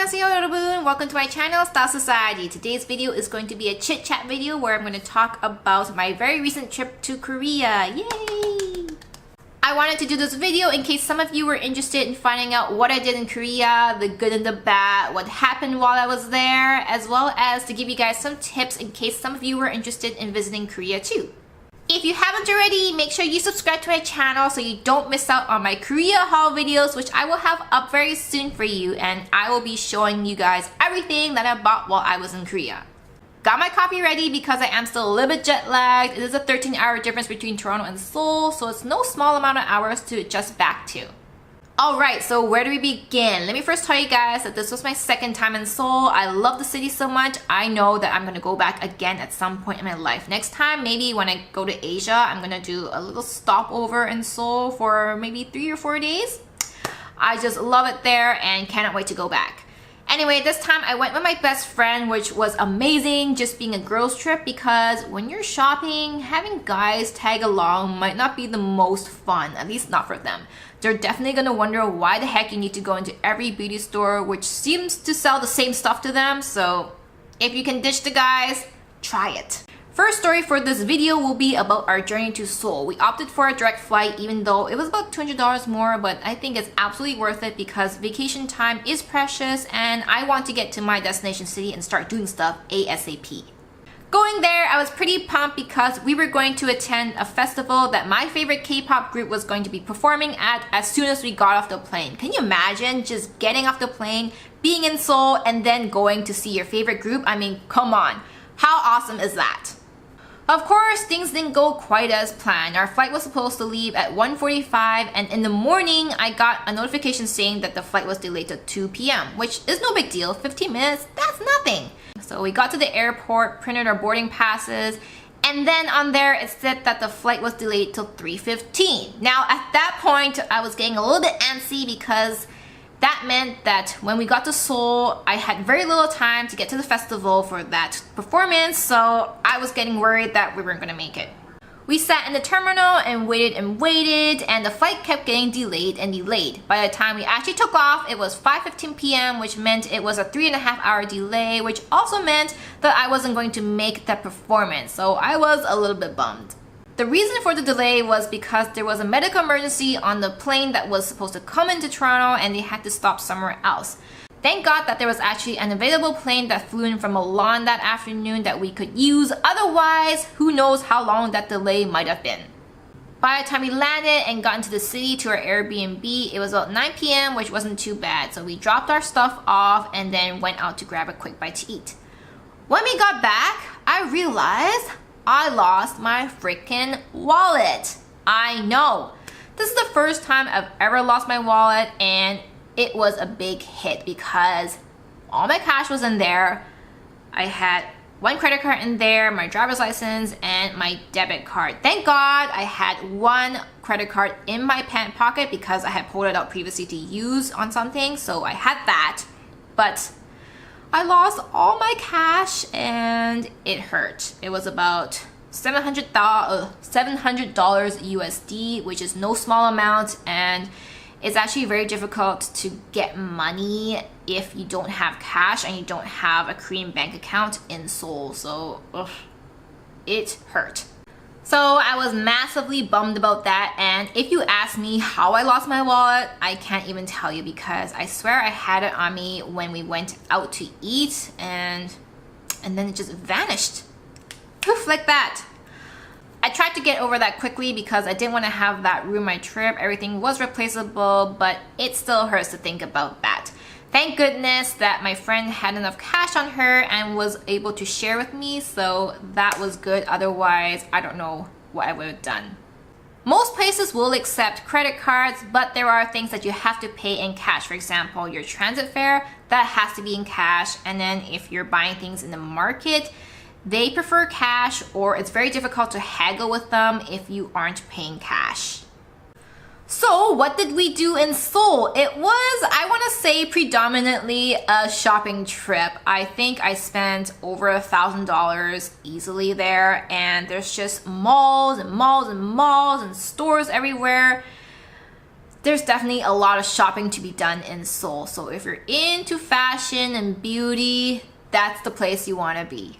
안녕하세요 여러분. Welcome to my channel, StyleSueciety. Today's video is going to be a chit-chat video where I'm going to talk about my very recent trip to Korea. Yay! I wanted to do this video in case some of you were interested in finding out what I did in Korea, the good and the bad, what happened while I was there, as well as to give you guys some tips in case some of you were interested in visiting Korea too. If you haven't already, make sure you subscribe to my channel so you don't miss out on my Korea haul videos, which I will have up very soon for you, and I will be showing you guys everything that I bought while I was in Korea. Got my coffee ready because I am still a little bit jet lagged. It is a 13-hour difference between Toronto and Seoul, so it's no small amount of hours to adjust back to. Alright, so where do we begin? Let me first tell you guys that this was my second time in Seoul. I love the city so much. I know that I'm going to go back again at some point in my life. Next time, maybe when I go to Asia, I'm going to do a little stopover in Seoul for maybe 3 or 4 days. I just love it there and cannot wait to go back. Anyway, this time I went with my best friend, which was amazing, just being a girls trip, because when you're shopping, having guys tag along might not be the most fun, at least not for them. They're definitely gonna wonder why the heck you need to go into every beauty store which seems to sell the same stuff to them, so if you can ditch the guys, try it. First story for this video will be about our journey to Seoul. We opted for a direct flight even though it was about $200 more, but I think it's absolutely worth it because vacation time is precious and I want to get to my destination city and start doing stuff ASAP. Going there, I was pretty pumped because we were going to attend a festival that my favorite K-pop group was going to be performing at as soon as we got off the plane. Can you imagine just getting off the plane, being in Seoul, and then going to see your favorite group? I mean, come on. How awesome is that? Of course, things didn't go quite as planned. Our flight was supposed to leave at 1:45, and in the morning, I got a notification saying that the flight was delayed to 2 p.m., which is no big deal. 15 minutes, that's nothing. So we got to the airport, printed our boarding passes, and then on there it said that the flight was delayed till 3:15. Now at that point, I was getting a little bit antsy because that meant that when we got to Seoul, I had very little time to get to the festival for that performance, so I was getting worried that we weren't gonna make it. We sat in the terminal and waited, and the flight kept getting delayed and delayed. By the time we actually took off, it was 5:15 p.m., which meant it was a 3.5-hour delay, which also meant that I wasn't going to make that performance, so I was a little bit bummed. The reason for the delay was because there was a medical emergency on the plane that was supposed to come into Toronto and they had to stop somewhere else. Thank God that there was actually an available plane that flew in from Milan that afternoon that we could use, otherwise who knows how long that delay might have been. By the time we landed and got into the city to our Airbnb, it was about 9 p.m., which wasn't too bad, so we dropped our stuff off and then went out to grab a quick bite to eat. When we got back, I realized I lost my freaking wallet. I know. This is the first time I've ever lost my wallet, and it was a big hit because all my cash was in there. I had one credit card in there, my driver's license, and my debit card. Thank God I had one credit card in my pant pocket because I had pulled it out previously to use on something, so I had that. But I lost all my cash and it hurt. It was about $700 USD, which is no small amount, and it's actually very difficult to get money if you don't have cash and you don't have a Korean bank account in Seoul, so it hurt. So I was massively bummed about that, and if you ask me how I lost my wallet, I can't even tell you because I swear I had it on me when we went out to eat and then it just vanished. Poof, like that. I tried to get over that quickly because I didn't want to have that ruin my trip. Everything was replaceable, but it still hurts to think about that. Thank goodness that my friend had enough cash on her and was able to share with me, so that was good. Otherwise, I don't know what I would have done. Most places will accept credit cards, but there are things that you have to pay in cash. For example, your transit fare, that has to be in cash. And then if you're buying things in the market, they prefer cash, or it's very difficult to haggle with them if you aren't paying cash. So what did we do in Seoul? It was, I want to say, predominantly a shopping trip. I think I spent over $1,000 easily there, and there's just malls and malls and malls and stores everywhere. there's definitely a lot of shopping to be done in Seoul. So if you're into fashion and beauty, that's the place you want to be.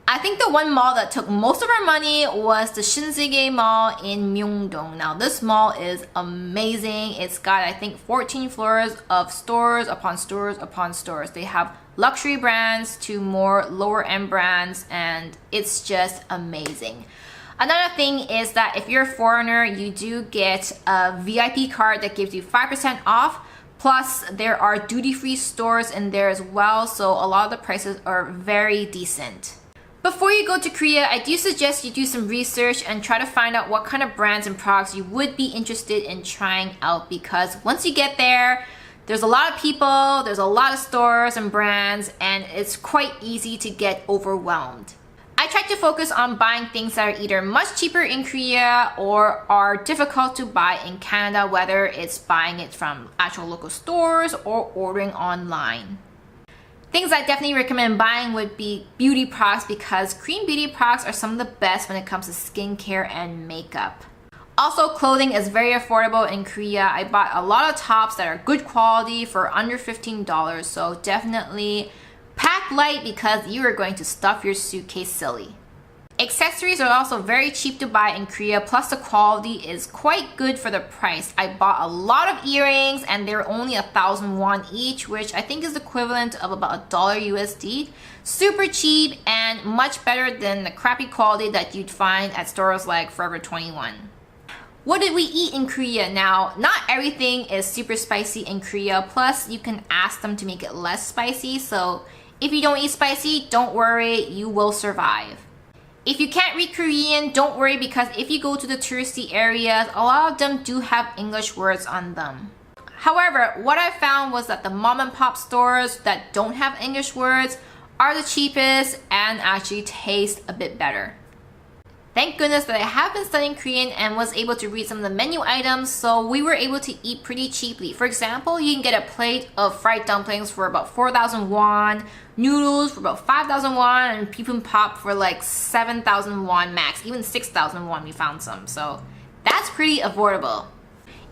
I think the one mall that took most of our money was the Shinsegae Mall in Myeongdong. Now this mall is amazing. It's got, I think, 14 floors of stores upon stores upon stores. They have luxury brands to more lower end brands, and it's just amazing. Another thing is that if you're a foreigner, you do get a VIP card that gives you 5% off. Plus, there are duty-free stores in there as well, so a lot of the prices are very decent. Before you go to Korea, I do suggest you do some research and try to find out what kind of brands and products you would be interested in trying out, because once you get there, there's a lot of people, there's a lot of stores and brands, and it's quite easy to get overwhelmed. I try to focus on buying things that are either much cheaper in Korea or are difficult to buy in Canada, whether it's buying it from actual local stores or ordering online. Things I definitely recommend buying would be beauty products, because Korean beauty products are some of the best when it comes to skincare and makeup. Also, clothing is very affordable in Korea. I bought a lot of tops that are good quality for under $15, so definitely pack light because you are going to stuff your suitcase silly. Accessories are also very cheap to buy in Korea, plus the quality is quite good for the price. I bought a lot of earrings and they're only 1,000 won each, which I think is equivalent of about $1 USD. Super cheap and much better than the crappy quality that you'd find at stores like Forever 21. What did we eat in Korea? Now, not everything is super spicy in Korea, plus you can ask them to make it less spicy, so if you don't eat spicy, don't worry, you will survive. If you can't read Korean, don't worry, because if you go to the touristy areas, a lot of them do have English words on them. However, what I found was that the mom and pop stores that don't have English words are the cheapest and actually taste a bit better. Thank goodness that I have been studying Korean and was able to read some of the menu items, so we were able to eat pretty cheaply. For example, you can get a plate of fried dumplings for about 4,000 won, noodles for about 5,000 won, and bibimbap for like 7,000 won max. Even 6,000 won we found some, so that's pretty affordable.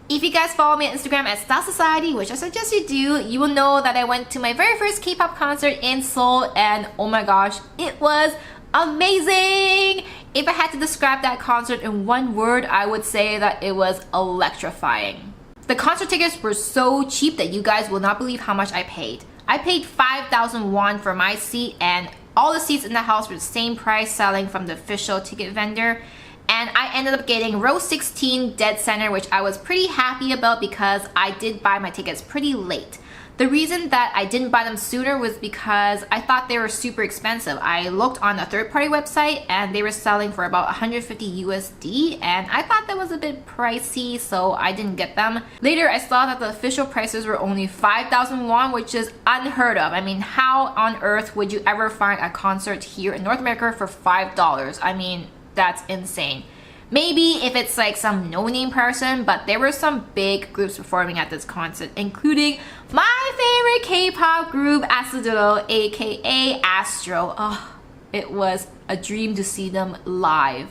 If you guys follow me on Instagram at StyleSueciety, which I suggest you do, you will know that I went to my very first K-pop concert in Seoul, and oh my gosh, it was amazing! If I had to describe that concert in one word, I would say that it was electrifying. The concert tickets were so cheap that you guys will not believe how much I paid. I paid 5,000 won for my seat, and all the seats in the house were the same price selling from the official ticket vendor. And I ended up getting row 16 dead center, which I was pretty happy about because I did buy my tickets pretty late. The reason that I didn't buy them sooner was because I thought they were super expensive. I looked on a third-party website and they were selling for about 150 USD, and I thought that was a bit pricey, so I didn't get them. Later, I saw that the official prices were only 5,000 won, which is unheard of. I mean, how on earth would you ever find a concert here in North America for $5? I mean, that's insane. Maybe if it's like some no-name person, but there were some big groups performing at this concert, including my favorite K-pop group, Asudoro, aka Astro. Oh, it was a dream to see them live.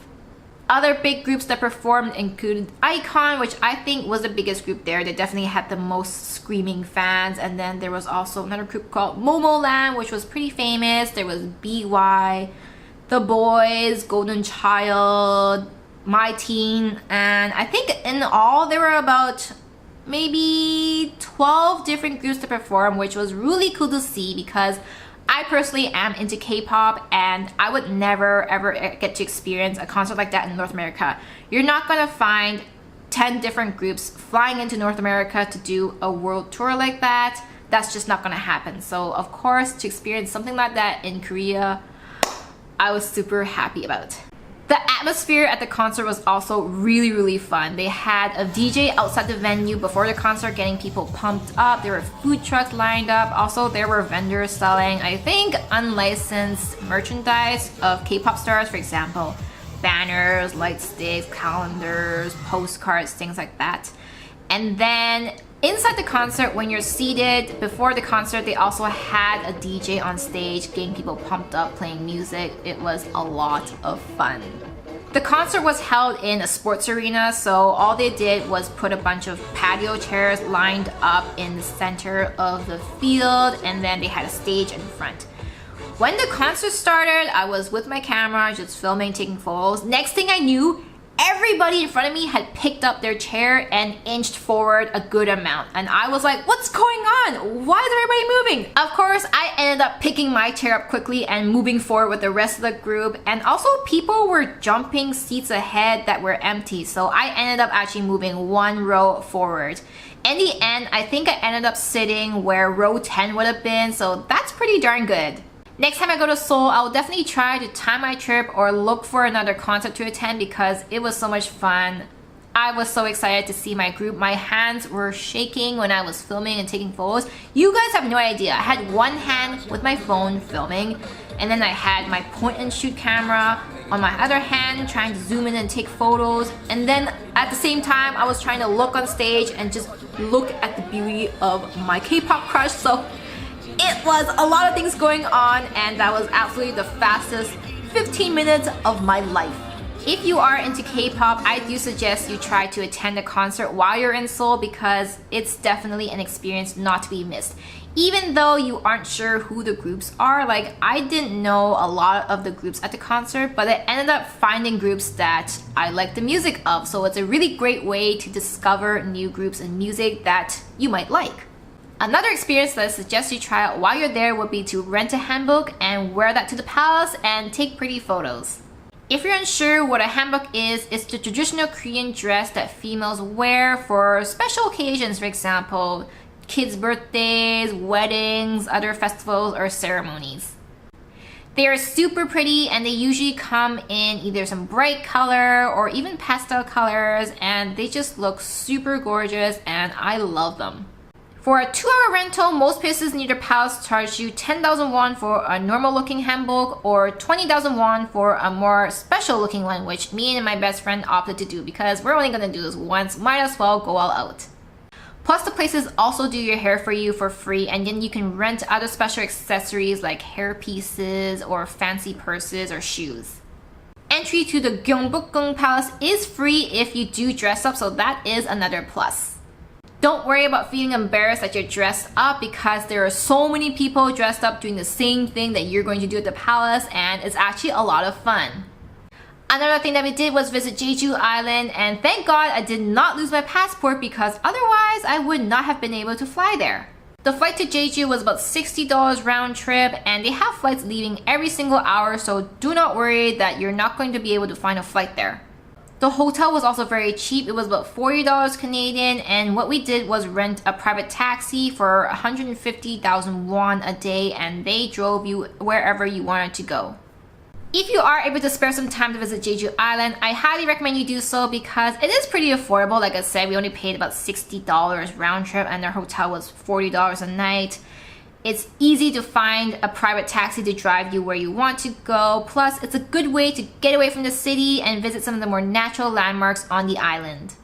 Other big groups that performed included iKON, which I think was the biggest group there. They definitely had the most screaming fans. And then there was also another group called Momoland, which was pretty famous. There was BY, The Boys, Golden Child, My Teen, and I think in all there were about maybe 12 different groups to perform, which was really cool to see because I personally am into K-pop and I would never ever get to experience a concert like that in North America. You're not gonna find 10 different groups flying into North America to do a world tour like that. That's just not gonna happen. So of course, to experience something like that in Korea, I was super happy about it. The atmosphere at the concert was also really fun. They had a DJ outside the venue before the concert getting people pumped up. There were food trucks lined up. Also, there were vendors selling, I think, unlicensed merchandise of K-pop stars, for example, banners, light sticks, calendars, postcards, things like that. And then inside the concert, when you're seated, before the concert, they also had a DJ on stage getting people pumped up, playing music. It was a lot of fun. The concert was held in a sports arena, so all they did was put a bunch of patio chairs lined up in the center of the field, and then they had a stage in front. When the concert started, I was with my camera, just filming, taking photos. Next thing I knew, everybody in front of me had picked up their chair and inched forward a good amount. And I was like, what's going on? Why is everybody moving? Of course, I ended up picking my chair up quickly and moving forward with the rest of the group. And also people were jumping seats ahead that were empty. So I ended up actually moving one row forward. In the end, I think I ended up sitting where row 10 would have been. So that's pretty darn good. Next time I go to Seoul, I'll definitely try to time my trip or look for another concert to attend because it was so much fun. I was so excited to see my group. My hands were shaking when I was filming and taking photos. You guys have no idea. I had one hand with my phone filming, and then I had my point and shoot camera on my other hand trying to zoom in and take photos. And then at the same time, I was trying to look on stage and just look at the beauty of my K-pop crush. So it was a lot of things going on, and that was absolutely the fastest 15 minutes of my life. If you are into K-pop, I do suggest you try to attend a concert while you're in Seoul because it's definitely an experience not to be missed. Even though you aren't sure who the groups are, like I didn't know a lot of the groups at the concert, but I ended up finding groups that I like the music of. So it's a really great way to discover new groups and music that you might like. Another experience that I suggest you try out while you're there would be to rent a hanbok and wear that to the palace and take pretty photos. If you're unsure what a hanbok is, it's the traditional Korean dress that females wear for special occasions, for example, kids' birthdays, weddings, other festivals, or ceremonies. They are super pretty and they usually come in either some bright color or even pastel colors, and they just look super gorgeous and I love them. For a 2-hour rental, most places near the palace charge you 10,000 won for a normal looking hanbok or 20,000 won for a more special looking one, which me and my best friend opted to do because we're only gonna do this once, might as well go all out. Plus the places also do your hair for you for free, and then you can rent other special accessories like hair pieces or fancy purses or shoes. Entry to the Gyeongbokgung Palace is free if you do dress up, so that is another plus. Don't worry about feeling embarrassed that you're dressed up because there are so many people dressed up doing the same thing that you're going to do at the palace, and it's actually a lot of fun. Another thing that we did was visit Jeju Island, and thank God I did not lose my passport because otherwise I would not have been able to fly there. The flight to Jeju was about $60 round trip, and they have flights leaving every single hour, so do not worry that you're not going to be able to find a flight there. The hotel was also very cheap. It was about $40 Canadian, and what we did was rent a private taxi for 150,000 won a day, and they drove you wherever you wanted to go. If you are able to spare some time to visit Jeju Island, I highly recommend you do so because it is pretty affordable. Like I said, we only paid about $60 round trip and our hotel was $40 a night. It's easy to find a private taxi to drive you where you want to go. Plus, it's a good way to get away from the city and visit some of the more natural landmarks on the island.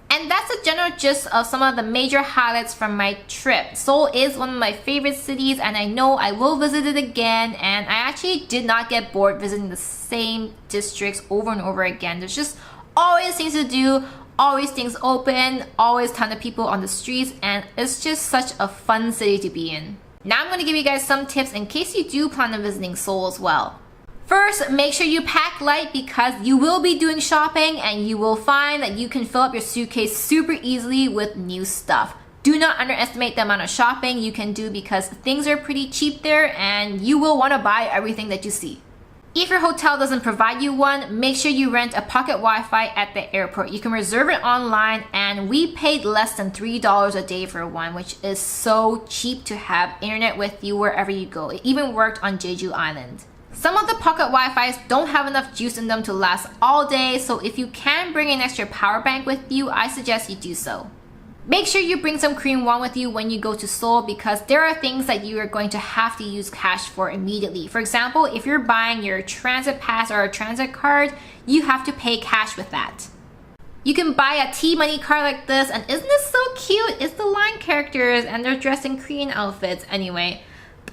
And that's a general gist of some of the major highlights from my trip. Seoul is one of my favorite cities, and I know I will visit it again, and I actually did not get bored visiting the same districts over and over again. There's just always things to do, always things open, always a ton of people on the streets, and it's just such a fun city to be in. Now I'm going to give you guys some tips in case you do plan on visiting Seoul as well. First, make sure you pack light because you will be doing shopping and you will find that you can fill up your suitcase super easily with new stuff. Do not underestimate the amount of shopping you can do because things are pretty cheap there and you will want to buy everything that you see. If your hotel doesn't provide you one, make sure you rent a pocket Wi-Fi at the airport. You can reserve it online, and we paid less than $3 a day for one, which is so cheap to have internet with you wherever you go. It even worked on Jeju Island. Some of the pocket Wi-Fis don't have enough juice in them to last all day, so if you can bring an extra power bank with you, I suggest you do so. Make sure you bring some Korean won with you when you go to Seoul because there are things that you are going to have to use cash for immediately. For example, if you're buying your transit pass or a transit card, you have to pay cash with that. You can buy a T-money card like this, and isn't this so cute? It's the line characters and they're dressed in Korean outfits. Anyway,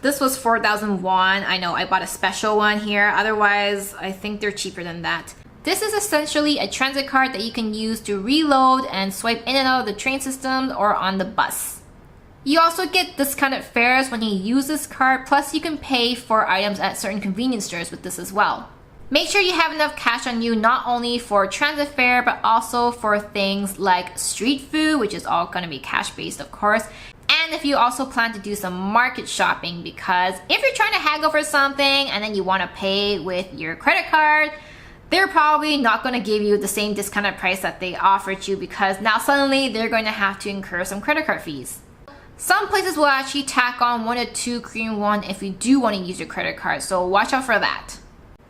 this was 4,000 won. I know I bought a special one here. Otherwise, I think they're cheaper than that. This is essentially a transit card that you can use to reload and swipe in and out of the train system or on the bus. You also get discounted fares when you use this card, plus you can pay for items at certain convenience stores with this as well. Make sure you have enough cash on you not only for transit fare but also for things like street food, which is all going to be cash based of course. And if you also plan to do some market shopping, because if you're trying to haggle for something and then you want to pay with your credit card, they're probably not going to give you the same discounted price that they offered you, because now suddenly they're going to have to incur some credit card fees. Some places will actually tack on 1 or 2 Korean won if you do want to use your credit card, so watch out for that.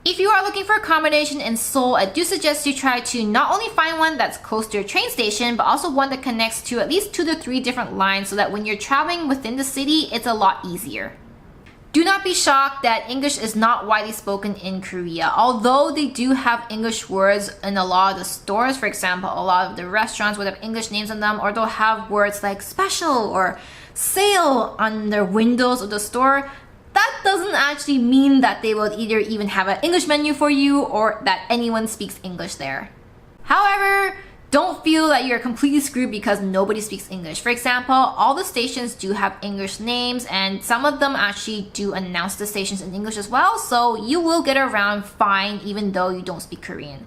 If you are looking for accommodation in Seoul, I do suggest you try to not only find one that's close to your train station, but also one that connects to at least 2 to 3 different lines so that when you're traveling within the city, it's a lot easier. Do not be shocked that English is not widely spoken in Korea. Although they do have English words in a lot of the stores, for example, a lot of the restaurants would have English names on them, or they'll have words like special or sale on their windows of the store. That doesn't actually mean that they will either even have an English menu for you or that anyone speaks English there. However, don't feel that you're completely screwed because nobody speaks English. For example, all the stations do have English names, and some of them actually do announce the stations in English as well, so you will get around fine even though you don't speak Korean.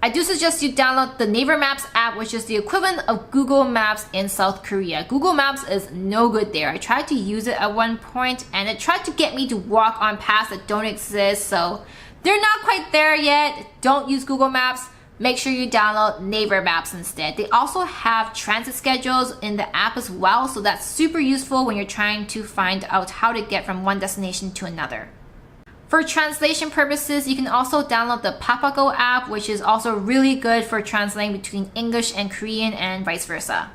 I do suggest you download the Naver Maps app, which is the equivalent of Google Maps in South Korea. Google Maps is no good there. I tried to use it at one point and it tried to get me to walk on paths that don't exist, so they're not quite there yet. Don't use Google Maps. Make sure you download Naver Maps instead. They also have transit schedules in the app as well, so that's super useful when you're trying to find out how to get from one destination to another. For translation purposes, you can also download the Papago app, which is also really good for translating between English and Korean and vice versa.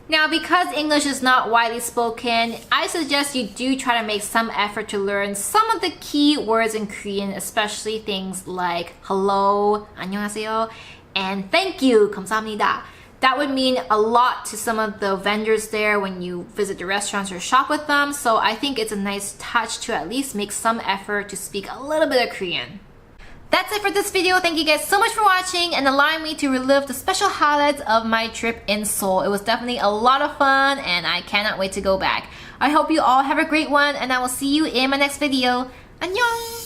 Now, because English is not widely spoken, I suggest you do try to make some effort to learn some of the key words in Korean, especially things like hello, 안녕하세요, and thank you, 감사합니다. That would mean a lot to some of the vendors there when you visit the restaurants or shop with them, so I think it's a nice touch to at least make some effort to speak a little bit of Korean. That's it for this video. Thank you guys so much for watching and allowing me to relive the special highlights of my trip in Seoul. It was definitely a lot of fun and I cannot wait to go back. I hope you all have a great one and I will see you in my next video. 안녕!